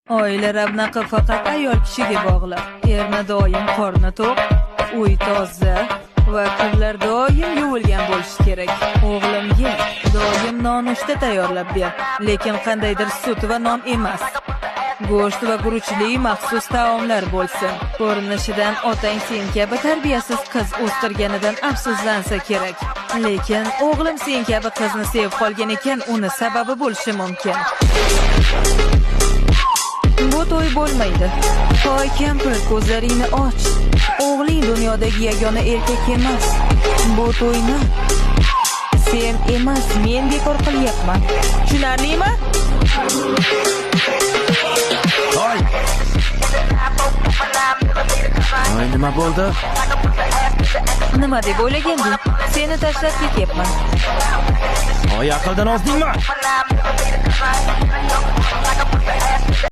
Oila ravnaqi faqat ayol kishiga bog'liq. Erni doim qorni to'q, uy toza va kirlar doim yuvilgan bo'lishi kerak. O'g'limga doim nonushta tayyorlab ber, lekin qandaydir sut va non emas. Go'sht va guruchli maxsus taomlar bo'lsin. Ko'rinishidan otang sen kabi tarbiyasiz qiz o'stirganidan afsuslansa kerak. Lekin o'g'lim sen kabi qizni sevib qolgan ekan, uni sababi bo'lishi mumkin. Bu to'y bo'lmaydi. Toy kampir, ko'zlaringni och. O'g'ling dunyodagi yagona erkak emas. Bu to'yni sen emas, men bekor qilyapman. Tushunarlimi? Toy! Toy, nima bo'ldi? Nima deb o'ylaganding? Seni tashlab ketyapman. Toy, aqldan ozdingmi?